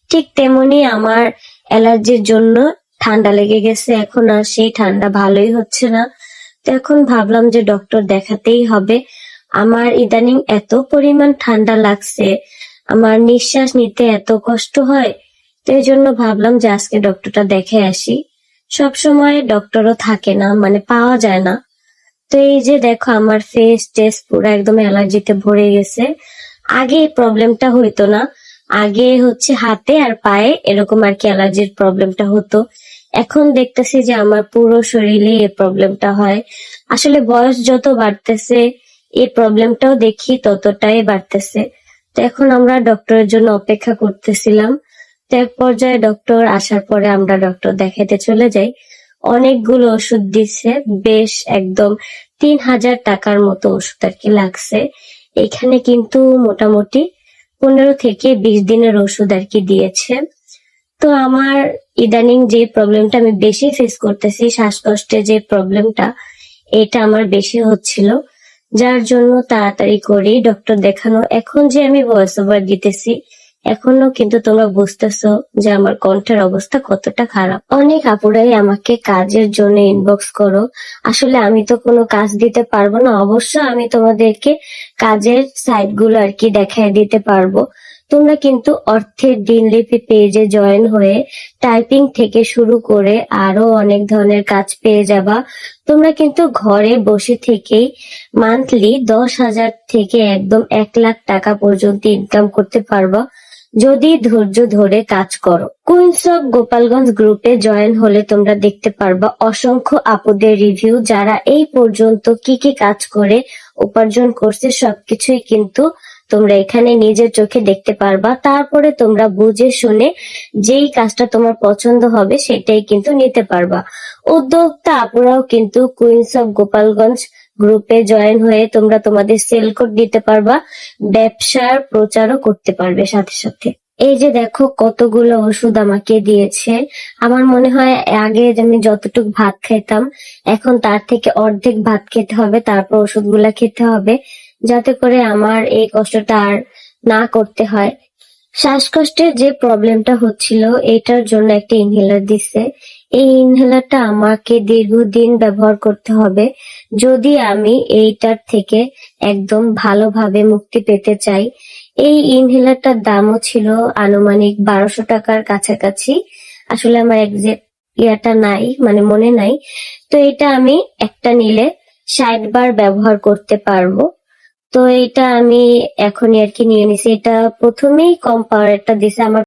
ঠিক তেমনি আমার অ্যালার্জির জন্য ঠান্ডা লেগে গেছে, এখন আর সেই ঠান্ডা ভালোই হচ্ছে না। তো এখন ভাবলাম যে ডক্টর দেখাতেই হবে। আমার ইদানিং এত পরিমাণ ঠান্ডা লাগছে, আমার নিঃশ্বাস নিতে এত কষ্ট হয়। তো এই জন্য ভাবলাম যে আজকে ডক্টরটা দেখে আসি। সব সময় ডক্টরও থাকে না, মানে পাওয়া যায় না। তো এই যে দেখো আমার ফেস টেস পুরো একদম অ্যালার্জিতে ভরে গেছে। আগে এই প্রবলেমটা হইতো না, আগে হচ্ছে হাতে আর পায়ে এরকম আর কি অ্যালার্জির প্রবলেমটা হতো। এখন দেখতেছি যে আমার পুরো শরীরে এই প্রবলেমটা হয়। আসলে বয়স যত বাড়তেছে এই প্রবলেমটাও দেখি ততটাই বাড়তেছে। তো এখন আমরা ডক্টরের জন্য অপেক্ষা করতেছিলাম। তো এক পর্যায়ে ডক্টর আসার পরে আমরা ডক্টর দেখাতে চলে যাই। অনেকগুলো ওষুধ দিচ্ছে, বেশ একদম 3,000 টাকার মতো ওষুধ আর কি লাগছে। এখানে কিন্তু মোটামুটি 15 থেকে 20 দিনের ওষুধ আর কি দিয়েছে। তো আমার ইদানিং যে প্রবলেমটা আমি বেশি ফেস করতেছি, শ্বাসকষ্টের যে প্রবলেমটা, এটা আমার বেশি হচ্ছিল, যার জন্য তাড়াতাড়ি করে ডক্টর দেখানো। এখন যে আমি ভয়েস ওভার দিতেছি, এখনো কিন্তু তোমরা বুঝতেছো যে আমার কণ্ঠের অবস্থা কতটা খারাপ। অনেক আপুরাই আমাকে কাজের জন্য ইনবক্স করো। আসলে আমি তো কোনো কাজ দিতে পারবো না, অবশ্য আমি তোমাদেরকে কাজের সাইট গুলো আর কি দেখায় দিতে পারবো। তোমরা কিন্তু অর্থের দিনলিপি পেজে জয়েন হয়ে টাইপিং থেকে শুরু করে আরো অনেক ধরনের কাজ পেয়ে যাবা। তোমরা কিন্তু ঘরে বসে থেকেই মান্থলি 10,000 থেকে একদম 1 লাখ টাকা পর্যন্ত ইনকাম করতে পারবা, যদি ধৈর্য ধরে কাজ করো। কুইন্স অফ গোপালগঞ্জ গ্রুপে জয়েন হলে তোমরা দেখতে পারবা অসংখ্য আপুদের রিভিউ, যারা এই পর্যন্ত কি কি কাজ করে উপার্জন করছে সবকিছুই কিন্তু তোমরা এখানে নিজের চোখে দেখতে পারবা। তারপরে তোমরা বুঝে শুনে যেই কাজটা তোমার পছন্দ হবে সেটাই কিন্তু নিতে পারবা। উদ্যোক্তা আপুরাও কিন্তু কুইন্স অফ গোপালগঞ্জ গ্রুপে জয়েন হয়ে তোমরা তোমাদের সেল কোড দিতে পারবা, ব্যবসার প্রচারও করতে পারবে সাথে সাথে। এই যে দেখো কতগুলো ওষুধ আমাকে দিয়েছে। আমার মনে হয় আগে যে আমি যতটুকু ভাত খেতাম, এখন তার থেকে অর্ধেক ভাত খেতে হবে, তারপর ওষুধগুলা খেতে হবে, যাতে করে আমার এই কষ্টটা আর না করতে হয়। শ্বাসকষ্টের যে প্রবলেমটা হচ্ছিল এটার জন্য একটা ইনহেলার দিছে। এই ইনহেলারটা আমাকে দীর্ঘদিন ব্যবহার করতে হবে যদি আমি এইটার থেকে একদম ভালোভাবে মুক্তি পেতে চাই। এই ইনহেলারটার দামও ছিল আনুমানিক 1200 টাকার কাছাকাছি। আসলে আমার এক্সাক্ট ইয়াটা নাই, মানে মনে নাই। তো এটা আমি একটা নিলে 60 বার ব্যবহার করতে পারবো। তো এটা আমি এখনই আর কি নিয়ে নিছি। এটা প্রথমেই কম পাওয়ার একটা দিছে, আমার